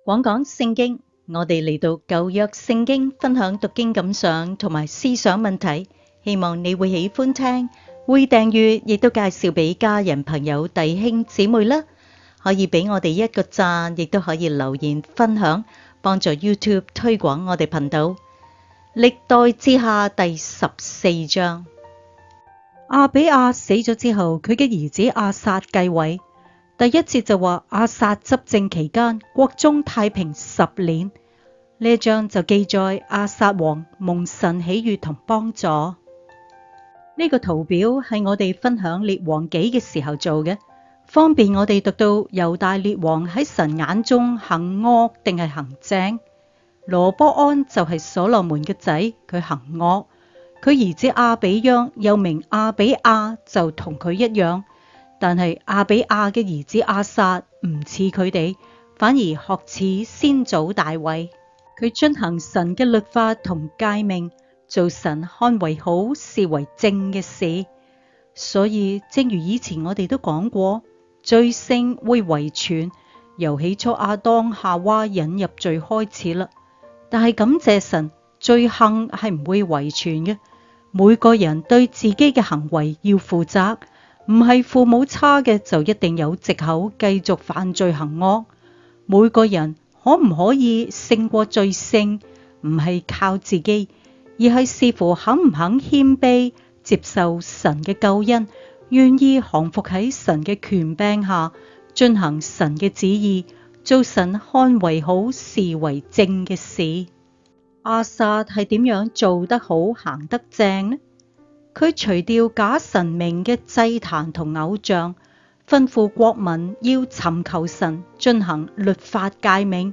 廣講聖經，我哋嚟到舊約聖經分享讀經感想同埋思想問題，希望你會喜歡聽，會訂閱，亦都介紹俾家人朋友弟兄姊妹啦。可以俾我哋一個讚，亦都可以留言分享，幫助 YouTube 推廣我哋頻道。歷代志下第14章。亞比亞死咗之後，佢嘅兒子亞撒繼位。第一節就話亞撒執政期間，國中太平10年。呢一章就記載亞撒王蒙神喜悅同幫助。呢個圖表係我哋分享列王紀嘅時候做嘅，方便我哋讀到猶大列王喺神眼中行惡定係行正。羅波安就係所羅門嘅仔，佢行惡。佢兒子亞比央又名亞比亞，就同佢一樣。但係亞比亞嘅兒子亞撒唔似佢哋，反而學似先祖大衛。佢遵行神嘅律法同誡命，做神看為好、視為正嘅事。所以正如以前我哋都講過，罪性會遺傳，由起初亞當夏娃引入罪開始啦。但係感謝神，罪行係唔會遺傳嘅。每個人對自己嘅行為要負責。唔係父母差嘅就一定有藉口繼續犯罪行惡。每個人可唔可以勝過罪性，唔係靠自己，而係視乎肯唔肯謙卑，接受神嘅救恩，願意降服喺神嘅權柄下，進行神嘅旨意，做神看為好、視為正嘅事。亞撒係點樣做得好、行得正呢？佢除掉假神明嘅祭壇同偶像，吩咐國民要尋求神，進行律法誡命。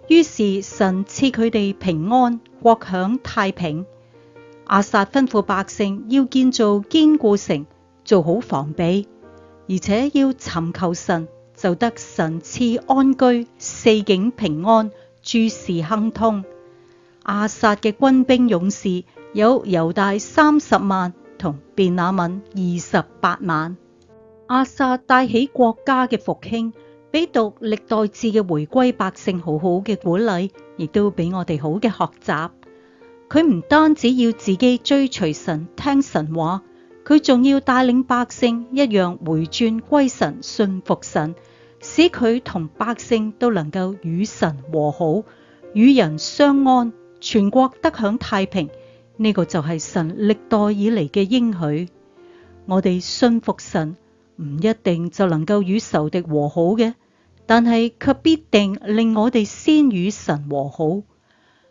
於是神賜佢哋平安，國享太平。亞撒吩咐百姓要建造堅固城，做好防備，而且要尋求神，就得神賜安居，四境平安，諸事亨通。亞撒嘅軍兵勇士有猶大30萬同便雅憫28萬。亞撒帶起國家嘅復興，俾讀歷代志嘅回歸百姓好好嘅鼓勵，亦都俾我哋好嘅學習。佢唔單止要自己追隨神，聽神話，佢仲要帶領百姓一樣回轉歸神，信服神，使佢同百姓都能夠與神和好，與人相安，全國得享太平。呢個就係神歷代以嚟嘅應許。我哋信服神，唔一定就能夠與仇敵和好嘅，但係卻必定令我哋先與神和好。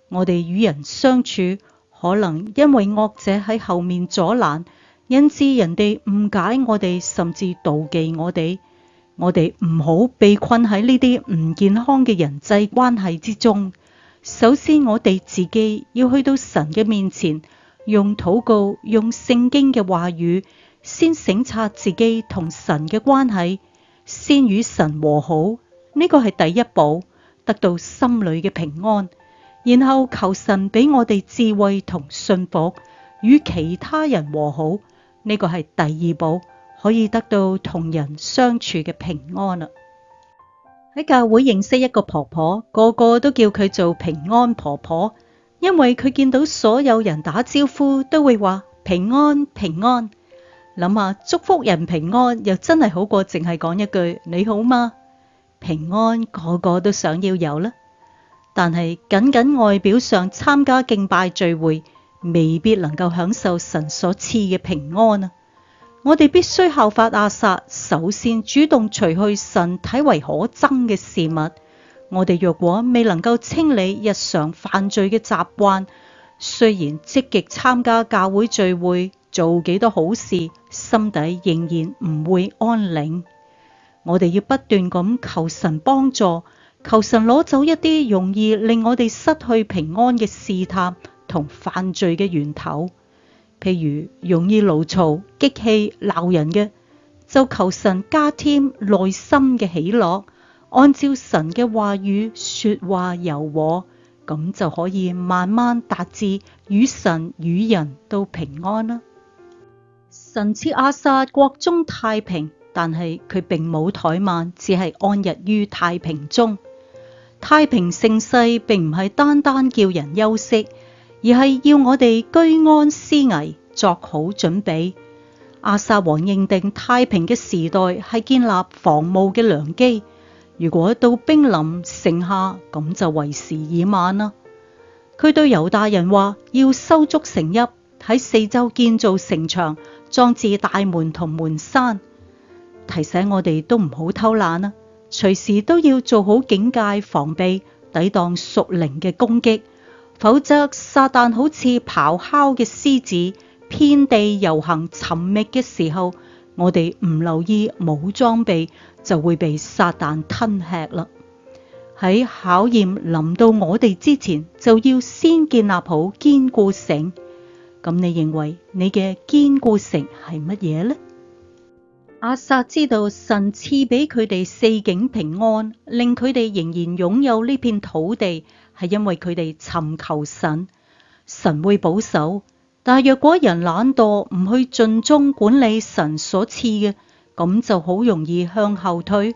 我哋與人相處，可能因為惡者喺後面阻攔，引致人哋誤解我哋，甚至妒忌我哋。我哋唔好被困喺呢啲唔健康嘅人際關係之中。首先，我哋自己要去到神嘅面前，用禱告、用聖經嘅話語，先省察自己同神嘅關係，先與神和好。呢個係第一步，得到心裏嘅平安。然後求神俾我哋智慧同信服，與其他人和好。呢個係第二步，可以得到同人相處嘅平安啦。喺教會認識一個婆婆，個個都叫佢做平安婆婆，因為佢見到所有人打招呼都會話平安平安。諗下祝福人平安，又真係好過淨係講一句你好嗎？平安個個都想要有啦，但係僅僅外表上參加敬拜聚會，未必能夠享受神所賜嘅平安啊！我哋必須效法亞撒，首先主動除去神睇為可憎嘅事物。我哋若果未能夠清理日常犯罪嘅習慣，雖然積極參加教會聚會，做幾多好事，心底仍然唔會安寧。我哋要不斷咁求神幫助，求神攞走一啲容易令我哋失去平安嘅試探同犯罪嘅源頭。譬如容易怒嘈、激氣、鬧人嘅，就求神加添內心嘅喜樂，按照神嘅話語說話柔和，咁就可以慢慢達至與神與人都平安啦。神賜亞撒國中太平，但係佢並冇怠慢，只係安逸於太平中。太平盛世並唔係單單叫人休息，而係要我哋居安思危，作好準備。亞撒王認定太平嘅時代係建立防務嘅良機，如果到兵臨城下，咁就為時已晚啦。佢對猶大人話要修築城邑，喺四周建造城牆，裝置大門同門閂，提醒我哋都唔好偷懶啦，隨時都要做好警戒防備，抵擋屬靈嘅攻擊，否則撒旦好似咆哮嘅獅子，遍地遊行尋覓嘅時候，我哋唔留意冇裝備，就會被撒旦吞吃啦。喺考驗臨到我哋之前，就要先建立好堅固城。咁你認為你嘅堅固城係乜嘢呢？亞撒知道神賜俾佢哋四境平安，令佢哋仍然擁有呢片土地，係因為佢哋尋求神。神會保守，但若果人懶惰，唔去盡忠管理神所賜嘅，咁就好容易向後退，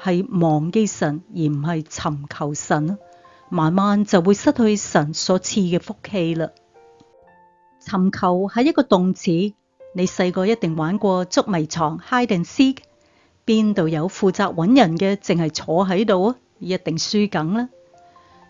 係忘記神而唔係尋求神，慢慢就會失去神所賜嘅福氣啦。尋求係一個動詞，你細個一定玩過捉迷藏 hide and seek， 邊度有負責揾人嘅淨係坐喺度啊，一定輸梗啦。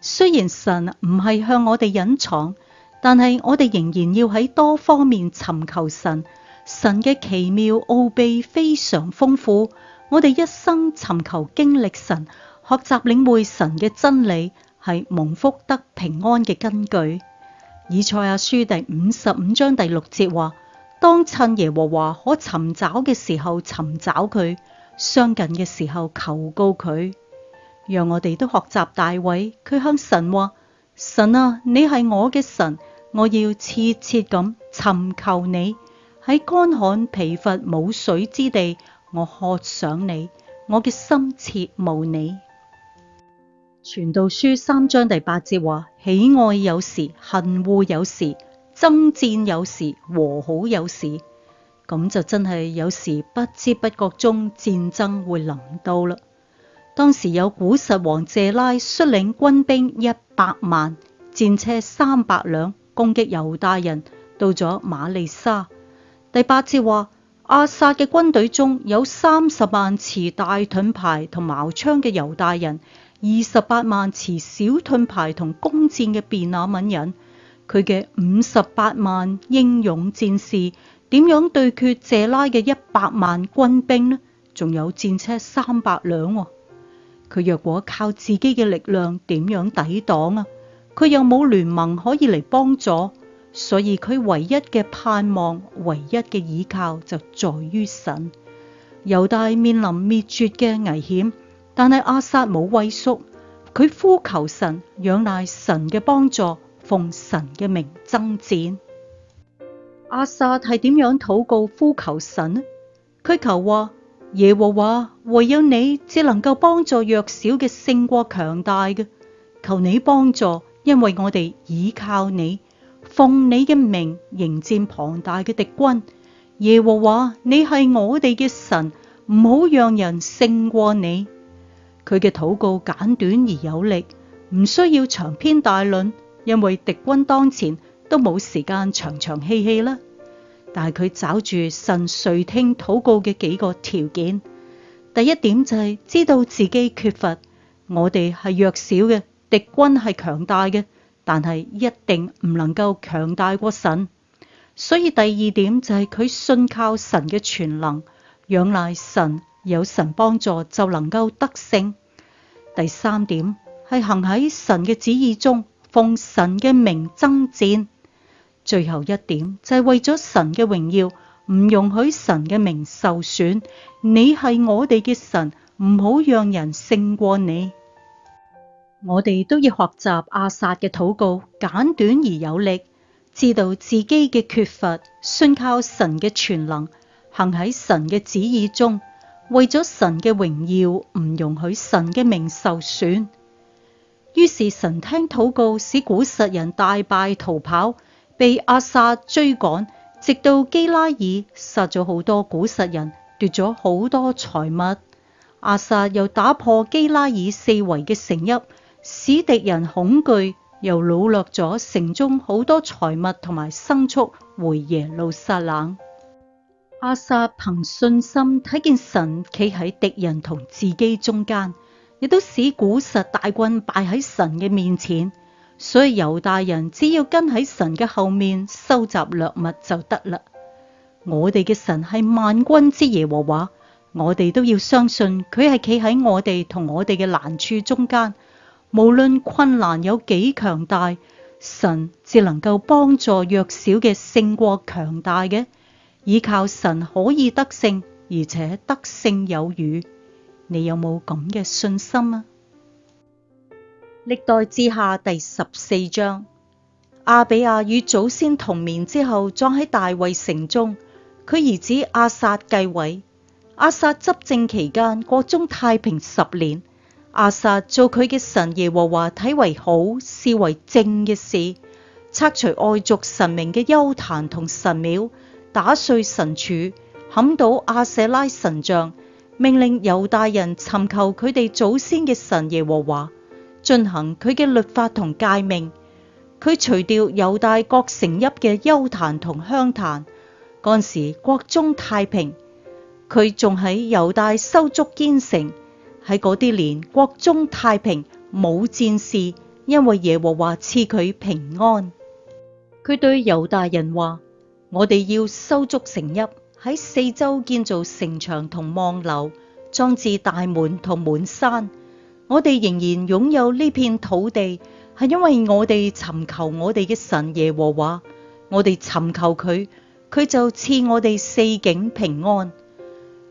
雖然神唔係向我哋隱藏，但係我哋仍然要喺多方面尋求神。神嘅奇妙奧秘非常豐富，我哋一生尋求經歷神，學習領會神嘅真理，係蒙福得平安嘅根據。以賽亞書第55章第6節話：當趁耶和華可尋找嘅時候尋找佢，相近嘅時候求告佢。讓我哋都學習大衛，佢向神話：神啊，你係我嘅神，我要切切咁尋求你。喺乾旱疲乏冇水之地，我渴想你，我嘅心切慕你。傳道書3章第8節話：喜愛有時，恨惡有時，爭戰有時，和好有時。咁就真係有時不知不覺中戰爭會臨到啦。當時有古實王謝拉率領軍兵100萬，戰車300輛，攻擊猶大人，到咗瑪利沙。第8節話：亞撒嘅軍隊中有30萬持大盾牌同矛槍嘅猶大人，28萬持小盾牌同弓箭嘅便雅憫人。佢嘅58萬英勇戰士點樣對決謝拉嘅100萬軍兵呢？仲有戰車300輛。佢若果靠自己嘅力量，點樣抵擋啊？佢又冇聯盟可以嚟幫助。所以佢唯一嘅盼望，唯一嘅依靠就在於神。猶大面臨滅絕嘅危險，但係亞撒冇畏縮，佢呼求神，仰賴神嘅幫助，奉神嘅名爭戰。亞撒係點樣禱告呼求神呢？佢求話：耶和華，唯有你只能夠幫助弱小嘅勝過強大嘅，求你幫助，因為我哋倚靠你。奉你嘅名迎戰龐大嘅敵軍，耶和華，你係我哋嘅神，唔好讓人勝過你。佢嘅禱告簡短而有力，唔需要長篇大論，因為敵軍當前都冇時間長長氣氣啦。但係佢找住神垂聽禱告嘅幾個條件。第一點就係知道自己缺乏，我哋係弱小嘅，敵軍係強大嘅。但係一定唔能夠強大過神，所以第二點就係佢信靠神嘅全能，仰賴神，有神幫助就能夠得勝。第三點係行喺神嘅旨意中，奉神嘅名爭戰。最後一點就係為咗神嘅榮耀，唔容許神嘅名受損。你係我哋嘅神，唔好讓人勝過你。我哋都要學習亞撒嘅禱告，簡短而有力，知道自己嘅缺乏，信靠神嘅全能，行喺神嘅旨意中，為咗神嘅榮耀，唔容許神嘅名受損。於是神聽禱告，使古實人大敗逃跑，被亞撒追趕，直到基拉耳，殺咗好多古實人，奪咗好多財物。亞撒又打破基拉耳四圍嘅城邑，使敵人恐懼，又擄掠咗城中好多財物同埋牲畜回耶路撒冷。亞薩憑信心睇見神企喺敵人同自己中間，亦都使古實大軍敗喺神嘅面前，所以猶大人只要跟喺神嘅後面收集掠物就得啦。我哋嘅神係萬軍之耶和華，我哋都要相信佢係企喺我哋同我哋嘅難處中間，無論困難有幾強大，神只能夠幫助弱小嘅勝過強大嘅。依靠神可以得勝，而且得勝有餘。你有冇咁嘅信心啊？歷代志下第14章，亞比亞與祖先同眠之後，葬喺大衛城中。佢兒子亞撒繼位。亞撒執政期間，國中太平10年。亞撒做佢嘅神耶和華睇為好，視為正嘅事，拆除外族神明嘅邱壇同神廟，打碎神柱，砍倒亞舍拉神像，命令猶大人尋求佢哋祖先嘅神耶和華，遵行佢嘅律法同誡命。佢除掉猶大各城邑嘅邱壇同香壇。嗰時國中太平，佢仲喺猶大修築堅城。喺嗰啲年，國中太平，冇戰事，因為耶和華賜佢平安。佢對猶大人話：我哋要修築城邑，喺四周建造城牆同望樓，裝置大門同門閂。我哋仍然擁有呢片土地，係因為我哋尋求我哋嘅神耶和華。我哋尋求佢，佢就賜我哋四境平安。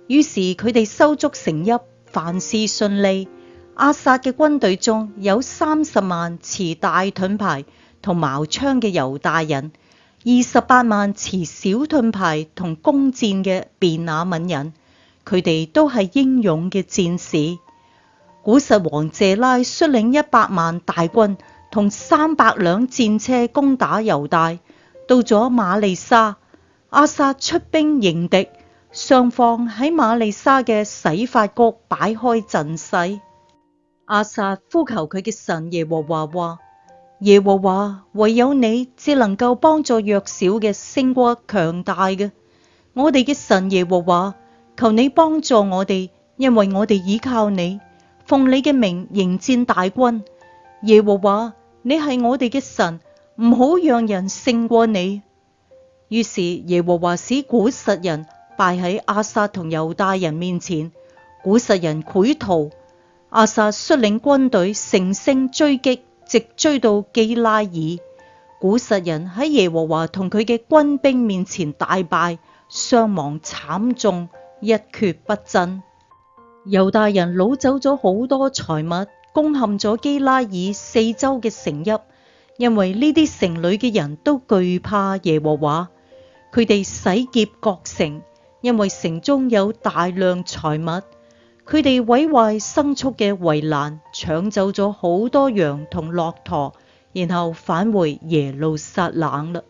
於是佢哋修築城邑，凡事順利。亞撒嘅軍隊中有30萬持大盾牌同矛槍嘅猶大人，28萬持小盾牌同弓箭嘅便雅憫人，佢哋都係英勇嘅戰士。古實王謝拉率領100萬大軍同300輛戰車攻打猶大，到咗瑪利沙，亞撒出兵迎敵，雙方喺瑪利沙嘅洗法谷擺開陣勢。亞撒呼求佢嘅神耶和華話：耶和華，唯有你只能夠幫助弱小嘅勝過強大嘅。我哋嘅神耶和華，求你幫助我哋，因為我哋倚靠你，奉你嘅名迎戰大軍。耶和華，你係我哋嘅神，唔好讓人勝過你。於是耶和華使古實人敗喺亞撒同猶大人面前，古實人潰逃。亞撒率領軍隊乘勝追擊，直追到基拉耳。古實人喺耶和華同佢嘅軍兵面前大敗，傷亡慘重，一蹶不振。猶大人擄走咗好多財物，攻陷咗基拉耳四周嘅城邑，因為呢啲城裏嘅人都懼怕耶和華。佢哋洗劫各城，因為城中有大量財物。佢哋毀壞牲畜嘅圍欄，搶走咗好多羊同駱駝，然後返回耶路撒冷啦。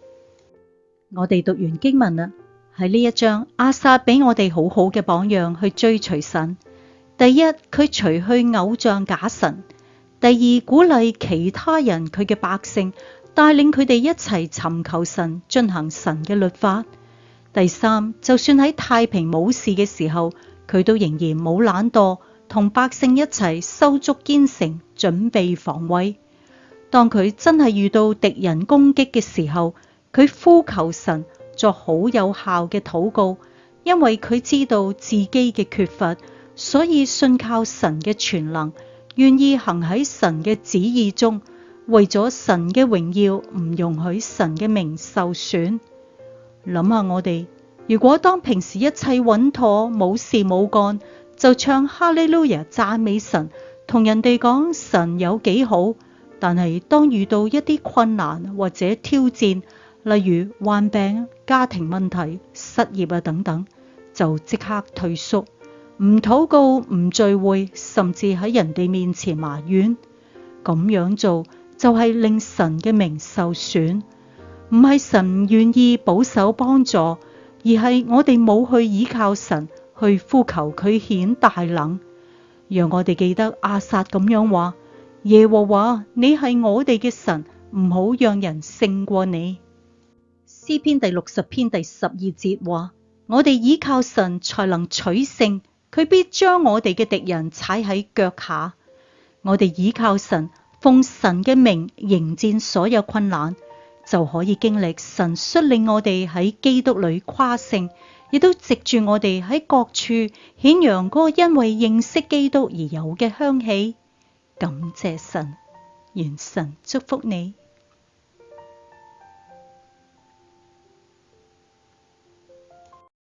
我哋讀完經文啦，喺呢一章，亞撒俾我哋好好嘅榜樣去追隨神。第一，佢除去偶像假神；第二，鼓勵其他人佢嘅百姓，帶領佢哋一齊尋求神，遵行神嘅律法。第三，就算喺太平冇事嘅時候，佢都仍然冇懶惰，同百姓一齊修築堅城，準備防衛。當佢真係遇到敵人攻擊嘅時候，佢呼求神，作好有效嘅禱告，因為佢知道自己嘅缺乏，所以信靠神嘅全能，願意行喺神嘅旨意中，為咗神嘅榮耀，唔容許神嘅名受損。諗下我哋，如果當平時一切穩妥，冇事冇幹，就唱哈利路亞讚美神，同人哋講神有幾好，但係當遇到一啲困難或者挑戰，例如患病、家庭問題、失業啊等等，就即刻退縮，唔禱告、唔聚會，甚至喺人哋面前埋怨。咁樣做就係令神嘅名受損，唔係神唔願意保守幫助，而係我哋冇去依靠神，去呼求佢顯大能。讓我哋記得亞撒咁樣話：耶和華，你係我哋嘅神，唔好讓人勝過你。詩篇第60篇第12節話：我哋倚靠神才能取勝，佢必將我哋嘅敵人踩喺腳下。我哋倚靠神，奉神嘅名迎戰所有困難，就可以經歷神率領我哋喺基督裏誇勝，亦都藉住我哋喺各處顯揚嗰個因為認識基督而有嘅香氣。感謝神，願神祝福你。